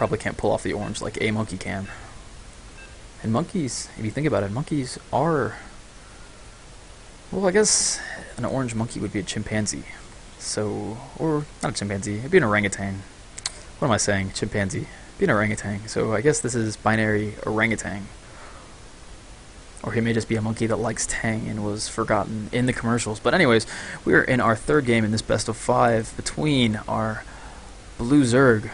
probably can't pull off the orange like a monkey can. And monkeys, if you think about it, monkeys are... Well, I guess an orange monkey would be a chimpanzee. So, or not a chimpanzee, it'd be an orangutan. What am I saying? Chimpanzee. It'd be an orangutan. So I guess this is binary orangutan. Or he may just be a monkey that likes Tang and was forgotten in the commercials. But anyways, we're in our third game in this best of 5 between our blue Zerg,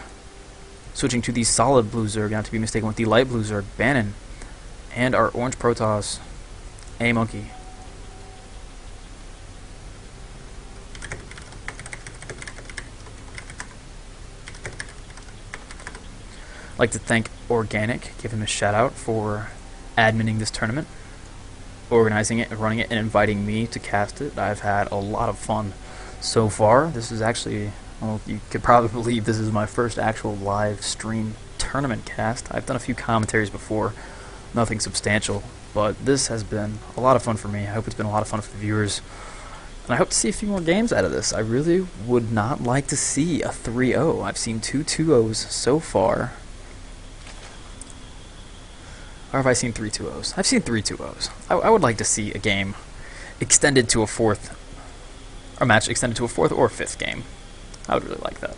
switching to the solid blue Zerg, not to be mistaken with the light blue Zerg, Bannon, and our orange Protoss, bnYamonkey. I'd like to thank Organic, give him a shout out for adminning this tournament, organizing it, running it, and inviting me to cast it. I've had a lot of fun so far. This is actually, well, you could probably believe this is my first actual live stream tournament cast. I've done a few commentaries before, nothing substantial, but this has been a lot of fun for me. I hope it's been a lot of fun for the viewers, and I hope to see a few more games out of this. I really would not like to see a 3-0. I've seen 2 2-0s so far. Or have I seen 3 2-0s? I've seen 3 2-0s. I would like to see a game extended to a fourth, or a match extended to a 4th or 5th game. I would really like that.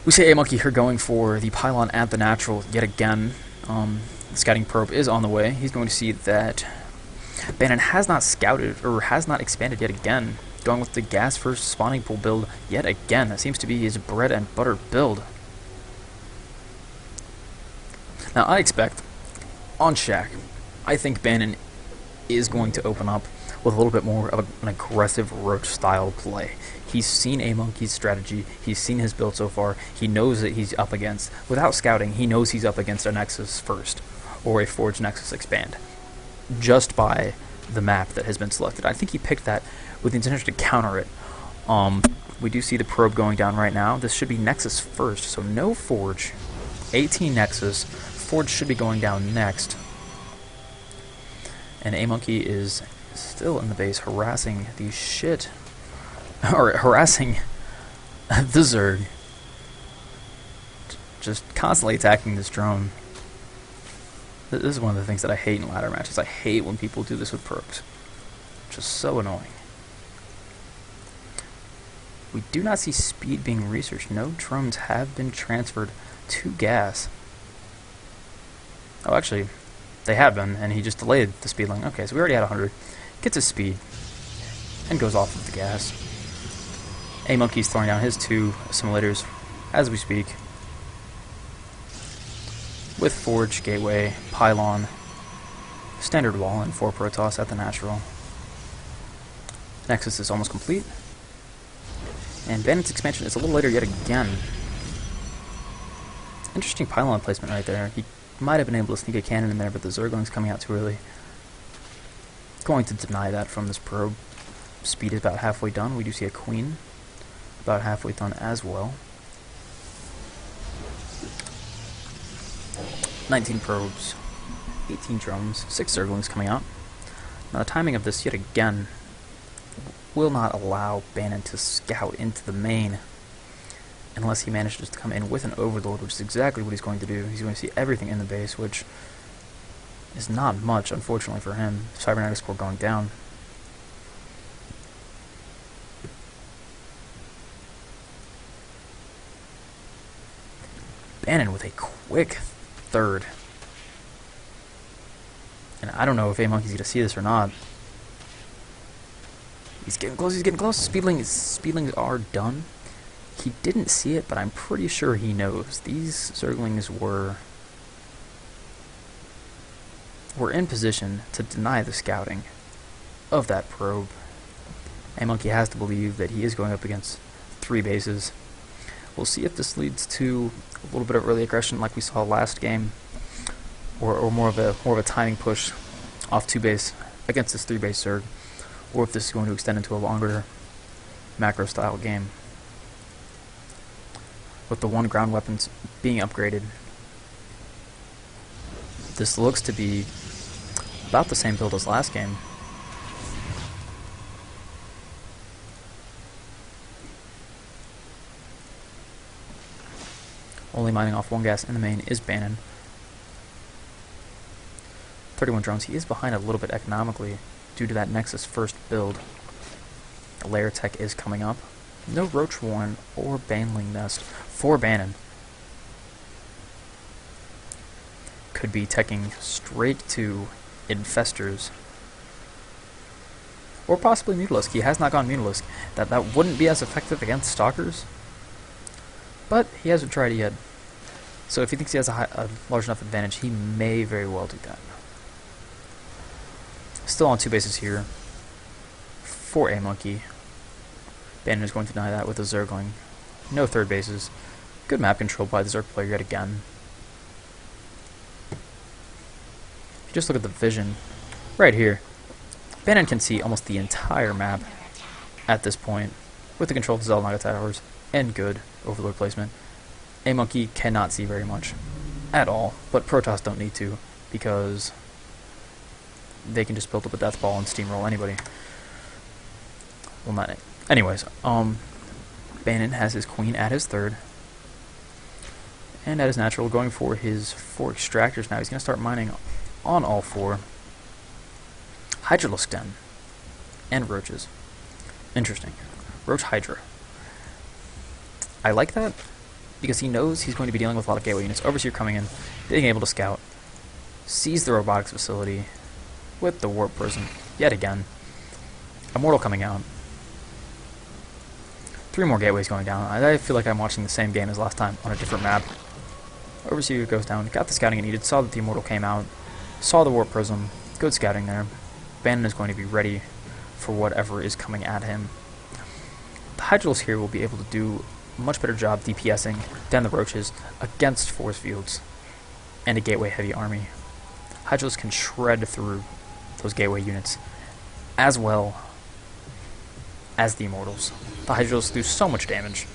We see bnYamonkey here going for the pylon at the natural yet again. The scouting probe is on the way. He's going to see that Bannon has not scouted, or has not expanded yet again. Going with the gas first spawning pool build yet again. That seems to be his bread and butter build. Now, I expect, on Shack, I think Bannon is going to open up with a little bit more of an aggressive Roach-style play. He's seen bnYamonkey's strategy, he's seen his build so far, he knows that he's up against, without scouting, he knows he's up against a Nexus first, or a Forge Nexus expand, just by the map that has been selected. I think he picked that with the intention to counter it. We do see the probe going down right now. This should be Nexus first, so no Forge, 18 Nexus. Forge should be going down next. And bnYamonkey is still in the base harassing the shit, or harassing the Zerg. Just constantly attacking this drone. This is one of the things that I hate in ladder matches. I hate when people do this with perks. Just so annoying. We do not see speed being researched. No drones have been transferred to gas. Oh, actually, they have been, and he just delayed the speed line. Okay, so we already had 100. Gets his speed, and goes off of the gas. bnYamonkey's throwing down his 2 assimilators as we speak. With Forge, Gateway, Pylon, Standard Wall, and 4 Protoss at the natural. Nexus is almost complete. And Bannon's expansion is a little later yet again. Interesting Pylon placement right there. He might have been able to sneak a cannon in there, but the Zergling's coming out too early. Going to deny that from this probe. Speed is about halfway done. We do see a Queen about halfway done as well. 19 probes, 18 drones, 6 Zerglings coming out. Now the timing of this yet again will not allow Bannon to scout into the main unless he manages to come in with an Overlord, which is exactly what he's going to do. He's going to see everything in the base, which is not much, unfortunately, for him. Cybernetics Core going down. Bannon with a quick third. And I don't know if bnYamonkey's going to see this or not. He's getting close, he's getting close. Speedlings are done. He didn't see it, but I'm pretty sure he knows. These Zerglings were in position to deny the scouting of that probe. bnYamonkey has to believe that he is going up against 3 bases. We'll see if this leads to a little bit of early aggression like we saw last game, or more of a timing push off 2 base against this 3 base Zerg, or if this is going to extend into a longer macro style game. With the 1 ground weapons being upgraded, this looks to be about the same build as last game. Only mining off one gas in the main is Bannon. 31 drones. He is behind a little bit economically due to that Nexus first build. The layer tech is coming up. No Roach Warren or Banling Nest for Bannon. Could be teching straight to Infestors. Or possibly Mutalisk. He has not gone Mutalisk. That wouldn't be as effective against Stalkers. But he hasn't tried it yet. So if he thinks he has a large enough advantage, he may very well do that. Still on 2 bases here for bnYamonkey. Bannon is going to deny that with a Zergling. No 3rd bases. Good map control by the Zerg player yet again. If you just look at the vision right here, Bannon can see almost the entire map at this point with the control of Zelnaga towers and good overlord placement. bnYamonkey cannot see very much at all, but Protoss don't need to because they can just build up a death ball and steamroll anybody. Well, not anyways. Bannon has his queen at his 3rd, and at his natural, going for his 4 extractors now. He's going to start mining on all 4. Hydralisk Den and roaches. Interesting. Roach Hydra. I like that because he knows he's going to be dealing with a lot of gateway units. Overseer coming in, being able to scout, sees the robotics facility with the warp prism yet again. Immortal coming out. 3 more gateways going down. I feel like I'm watching the same game as last time on a different map. Overseer goes down, got the scouting it needed, saw that the Immortal came out, saw the warp prism, good scouting there. Bannon is going to be ready for whatever is coming at him. The Hydrals here will be able to do a much better job DPSing than the Roaches against force fields and a gateway heavy army. Hydrals can shred through those gateway units as well as the Immortals. The Hydrals do so much damage.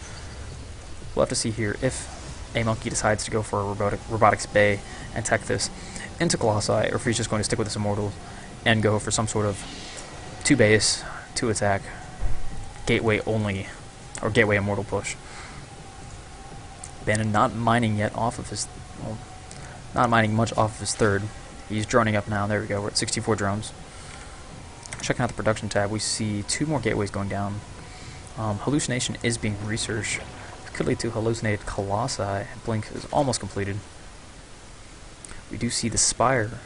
We'll have to see here if bnYamonkey decides to go for a Robotics Bay and tech this into Colossi, or if he's just going to stick with this Immortal and go for some sort of 2 base, 2 attack, gateway only, or gateway Immortal push. Bannon not mining yet off of his, well, not mining much off of his 3rd. He's droning up now. There we go. We're at 64 drones. Checking out the production tab, we see 2 more gateways going down. Hallucination is being researched. It could lead to hallucinated Colossi. Blink is almost completed. We do see the Spire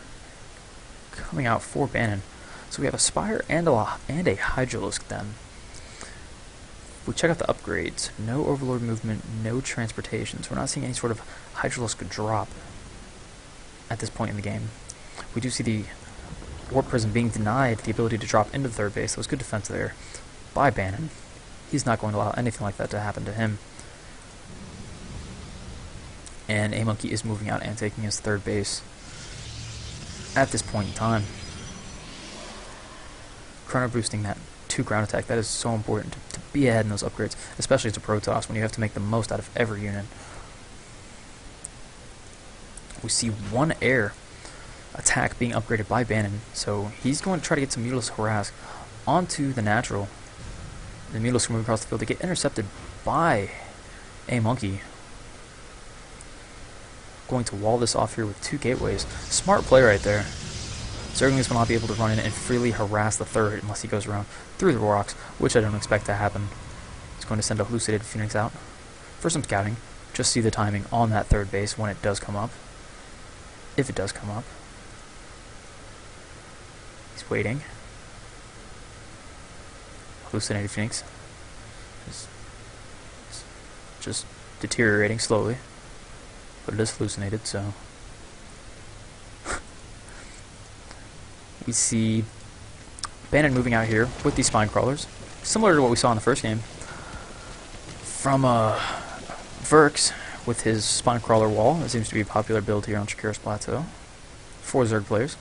coming out for Bannon. So we have a Spire and a Hydralisk then. If we check out the upgrades, no Overlord movement, no transportation. So we're not seeing any sort of Hydralisk drop at this point in the game. We do see the Warp Prism being denied the ability to drop into the 3rd base. That was good defense there by Bannon. He's not going to allow anything like that to happen to him. And bnYamonkey is moving out and taking his 3rd base at this point in time. Chrono boosting that 2 ground attack. That is so important to be ahead in those upgrades, especially to Protoss when you have to make the most out of every unit. We see 1 air attack being upgraded by Bannon, so he's going to try to get some Mutalisk Harass onto the natural. The Mutalisk move across the field to get intercepted by bnYamonkey. Going to wall this off here with 2 gateways. Smart play right there. Zerglings will not be able to run in and freely harass the 3rd unless he goes around through the rocks, which I don't expect to happen. He's going to send a hallucinated Phoenix out for some scouting. Just see the timing on that 3rd base when it does come up. If it does come up. He's waiting. Hallucinated Phoenix. Just deteriorating slowly. But it is hallucinated, so... We see Bannon moving out here with these spine crawlers, similar to what we saw in the first game from Verx with his spine crawler wall. It seems to be a popular build here on Shakiris Plateau for Zerg players.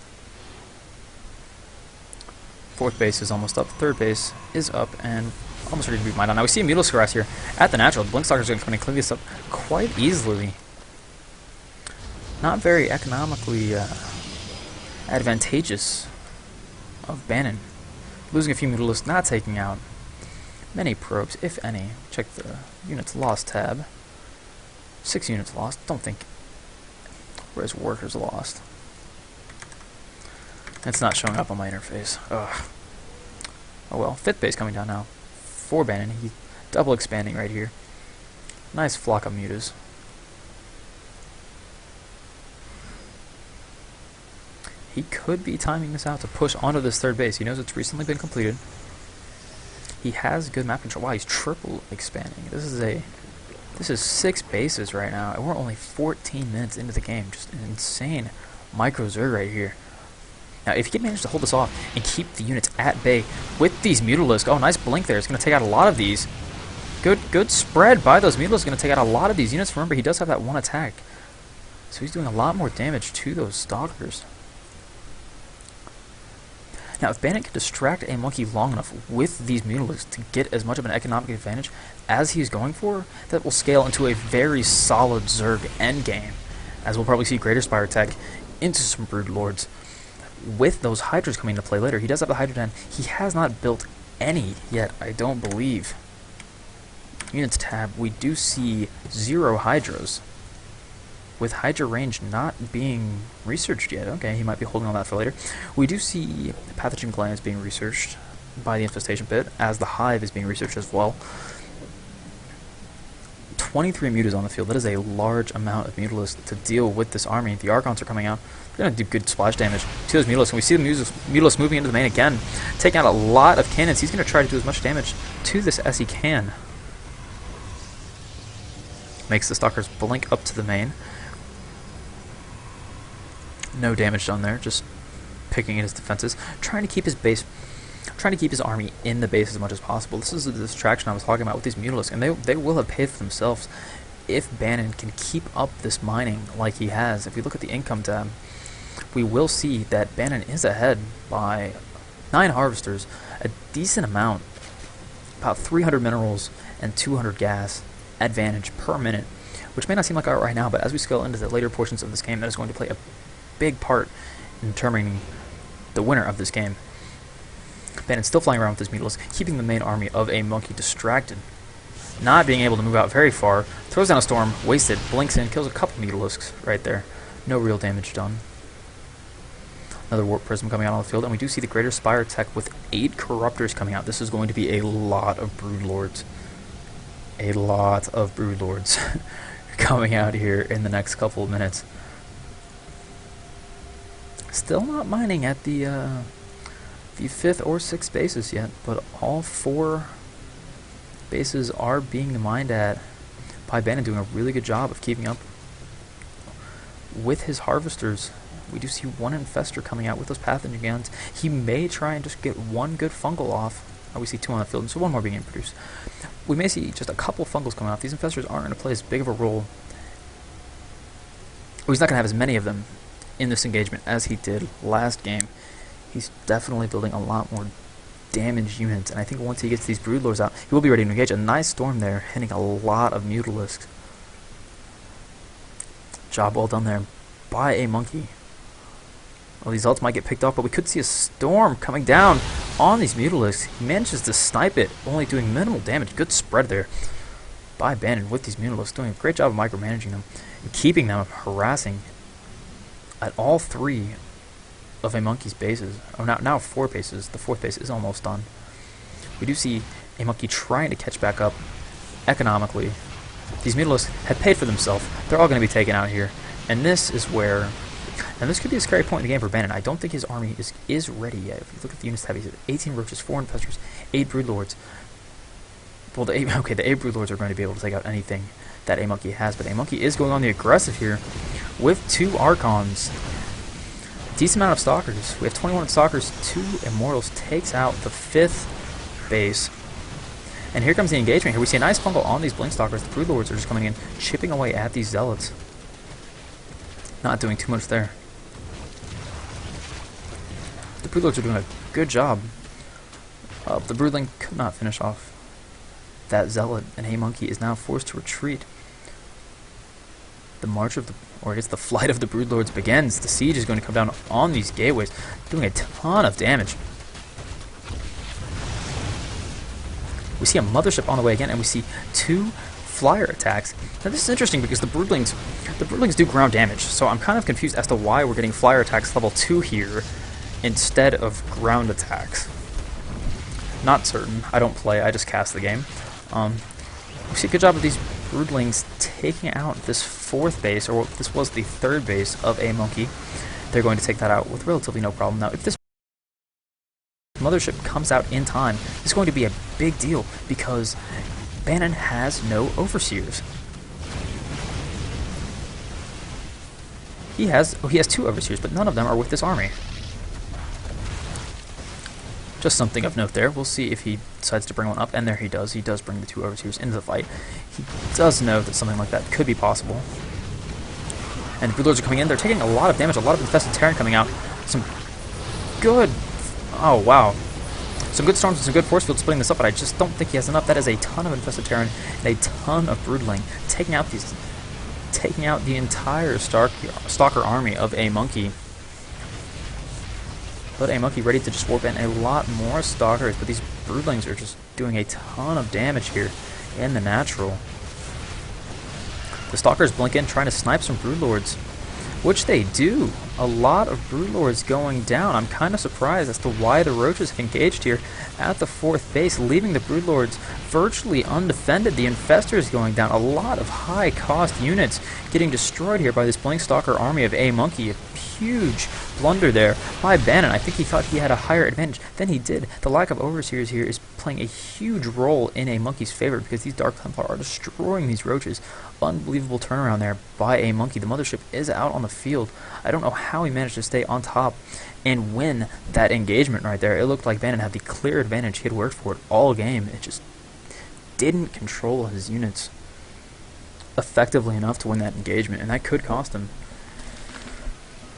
4th base is almost up, 3rd base is up, and almost ready to be mined on. Now we see a Mutalisk Harass here at the natural. The Blinkstalker is going to come and clean this up quite easily. Not very economically advantageous of Bannon. Losing a few Mutalisks, not taking out many probes, if any. Check the units lost tab. 6 units lost. Don't think. Whereas workers lost. It's not showing up on my interface. Ugh. Oh well. 5th base coming down now. For Bannon. He's double expanding right here. Nice flock of mutas. He could be timing this out to push onto this 3rd base. He knows it's recently been completed. He has good map control. Wow, he's triple expanding. This is 6 bases right now, and we're only 14 minutes into the game. Just an insane micro Zerg right here. Now, if he can manage to hold this off and keep the units at bay with these Mutalisks, oh, nice blink there. It's going to take out a lot of these. Good spread by those Mutalisks. Going to take out a lot of these units. Remember, he does have that one attack, so he's doing a lot more damage to those Stalkers. Now, if Bannon can distract a monkey long enough with these Mutalisks to get as much of an economic advantage as he's going for, that will scale into a very solid Zerg endgame, as we'll probably see Greater Spire tech into some Brood Lords. With those Hydras coming into play later, he does have the Hydra Den. He has not built any yet, I don't believe. Units tab, we do see 0 Hydras, with Hydra range not being researched yet. Okay, he might be holding on that for later. We do see pathogen glands being researched by the infestation pit, as the hive is being researched as well. 23 mutas on the field. That is a large amount of Mutalisks to deal with this army. The Archons are coming out. They're going to do good splash damage to those Mutalisks. And we see the Mutalisks moving into the main again, taking out a lot of cannons. He's going to try to do as much damage to this as he can. Makes the Stalkers blink up to the main. No damage done there, just picking at his defenses, trying to keep his base, trying to keep his army in the base as much as possible. This is the distraction I was talking about with these Mutalisks, and they will have paid for themselves if Bannon can keep up this mining like he has. If we look at the income tab, we will see that Bannon is ahead by 9 harvesters, a decent amount, about 300 minerals and 200 gas advantage per minute, which may not seem like a lot right now, but as we scale into the later portions of this game, that is going to play a big part in determining the winner of this game. Bannon's still flying around with his Mutalisks, keeping the main army of a monkey distracted, not being able to move out very far. Throws down a storm, wasted, blinks in, kills a couple Mutalisks right there. No real damage done. Another Warp Prism coming out on the field, and we do see the Greater Spire tech with 8 Corruptors coming out. This is going to be a lot of Brood Lords. A lot of Brood Lords coming out here in the next couple of minutes. Still not mining at the 5th or 6th bases yet, but all 4 bases are being mined at by Bannon, doing a really good job of keeping up with his harvesters. We do see 1 infester coming out with those pathogen guns. He may try and just get 1 good fungal off. We see 2 on the field, and so 1 more being produced. We may see just a couple fungals coming off. These infestors aren't going to play as big of a role. Well, he's not going to have as many of them in this engagement as he did last game. He's definitely building a lot more damage units, and I think once he gets these Broodlords out, he will be ready to engage. A nice storm there, hitting a lot of Mutalisks. Job well done there by a monkey. Well, these ults might get picked off, but we could see a storm coming down on these Mutalisks. He manages to snipe it, only doing minimal damage. Good spread there by Bannon with these Mutalisks, doing a great job of micromanaging them and keeping them harassing at all 3 of a monkey's bases. Oh, now 4 bases. The 4th base is almost done. We do see a monkey trying to catch back up economically. These Mutalisks have paid for themselves. They're all going to be taken out here. And this is where... And this could be a scary point in the game for Bannon. I don't think his army is ready yet. If you look at the units tab, he's at 18 roaches, 4 infestors, 8 Broodlords. Well, the 8 Broodlords are going to be able to take out anything that a monkey has, but a monkey is going on the aggressive here with 2 Archons. Decent amount of Stalkers. We have 21 Stalkers, 2 Immortals, takes out the 5th base. And here comes the engagement. Here we see a nice fungal on these Blink Stalkers. The Broodlords are just coming in, chipping away at these Zealots. Not doing too much there. The Broodlords are doing a good job. The Broodling could not finish off that Zealot, and a monkey is now forced to retreat. The march of the, or I guess the flight of the Broodlords begins. The siege is going to come down on these gateways, doing a ton of damage. We see a mothership on the way again, and we see 2 flyer attacks. Now this is interesting because the Broodlings do ground damage, so I'm kind of confused as to why we're getting flyer attacks level 2 here instead of ground attacks. Not certain. I don't play, I just cast the game. We see a good job of these Broodlings taking out this 4th base, or this was the 3rd base of bnYamonkey. They're going to take that out with relatively no problem. Now, if this mothership comes out in time, it's going to be a big deal because Bannon has no overseers. He has 2 overseers, but none of them are with this army. Just something of note there. We'll see if he decides to bring one up, and there he does. He does bring the 2 overseers into the fight. He does know that something like that could be possible. And the Broodlords are coming in. They're taking a lot of damage, a lot of infested Terran coming out. Some good... Oh, wow. Some good storms and some good force field splitting this up, but I just don't think he has enough. That is a ton of infested Terran and a ton of Broodling. Taking out the entire Stalker army of bnYamonkey. But bnYamonkey ready to just warp in a lot more Stalkers, but these Broodlings are just doing a ton of damage here in the natural. The Stalkers blink in, trying to snipe some Broodlords, which they do. A lot of Broodlords going down. I'm kind of surprised as to why the Roaches have engaged here at the 4th base, leaving the Broodlords virtually undefended. The Infestors going down. A lot of high-cost units getting destroyed here by this Blink Stalker army of bnYamonkey. A huge blunder there by Bannon. I think he thought he had a higher advantage than he did. The lack of overseers here is playing a huge role in bnYamonkey's favor because these Dark Templar are destroying these Roaches. Unbelievable turnaround there by bnYamonkey. The mothership is out on the field. I don't know how he managed to stay on top and win that engagement right there. It looked like Bannon had the clear advantage. He had worked for it all game. It just didn't control his units effectively enough to win that engagement, and that could cost him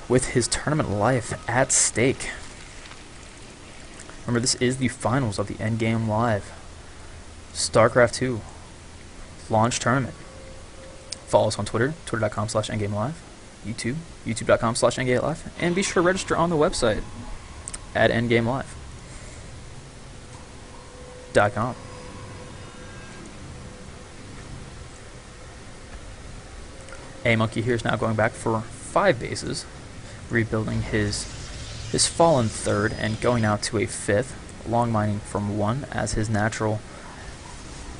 with his tournament life at stake. Remember, this is the finals of the EndGameLive StarCraft 2 launch tournament. Follow us on Twitter, twitter.com/EndGameLive, YouTube, youtube.com/EndGameLive, and be sure to register on the website at EndGameLive.com. bnYamonkey here is now going back for 5 bases, rebuilding his fallen 3rd and going out to a 5th, long mining from 1 as his natural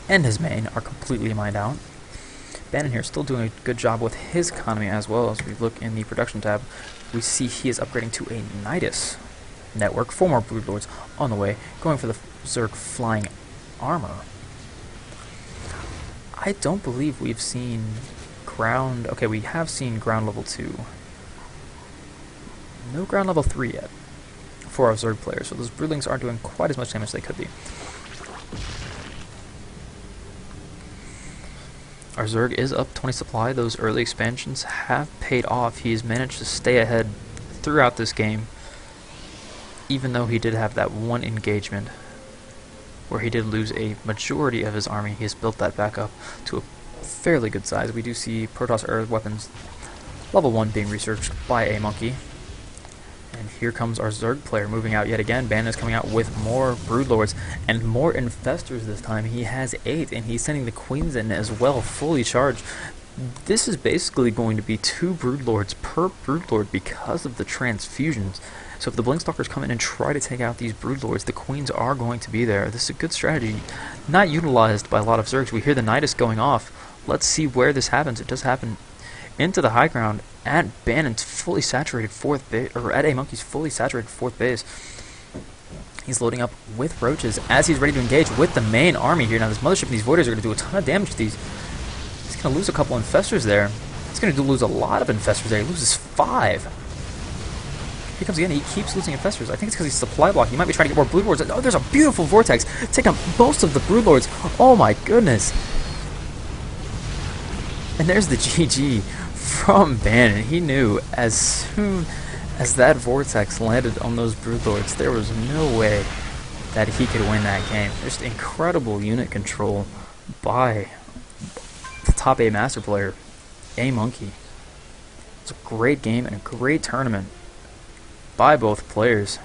and his main are completely mined out. Bannon here still doing a good job with his economy as well. As we look in the production tab, we see he is upgrading to a Nidus network. 4 more Broodlords on the way, going for the Zerg flying armor. I don't believe we've seen ground... Okay, we have seen ground level 2. No ground level 3 yet for our Zerg players, so those Broodlings aren't doing quite as much damage as they could be. Our Zerg is up 20 supply. Those early expansions have paid off. He's managed to stay ahead throughout this game, even though he did have that one engagement where he did lose a majority of his army. He has built that back up to a fairly good size. We do see Protoss Earth weapons level 1 being researched by bnYamonkey. And here comes our Zerg player moving out yet again. Bannon is coming out with more Broodlords and more Infestors this time. He has 8, and he's sending the Queens in as well, fully charged. This is basically going to be 2 Broodlords per Broodlord because of the transfusions. So if the Blinkstalkers come in and try to take out these Broodlords, the Queens are going to be there. This is a good strategy, not utilized by a lot of Zergs. We hear the Nidus going off. Let's see where this happens. It does happen into the high ground at Bannon's fully saturated 4th base, or at bnYamonkey's fully saturated 4th base. He's loading up with Roaches as he's ready to engage with the main army here. Now this Mothership and these Voiders are going to do a ton of damage to these. He's going to lose a couple Infestors there. He's going to lose a lot of Infestors there. He loses 5. Here comes again. He keeps losing Infestors. I think it's because he's supply block. He might be trying to get more Broodlords. Oh, there's a beautiful Vortex. Take out most of the Broodlords. Oh my goodness. And there's the GG from Bannon. He knew as soon as that Vortex landed on those Broodlords, there was no way that he could win that game. Just incredible unit control by the top 8 master player, bnYamonkey. It's a great game and a great tournament by both players.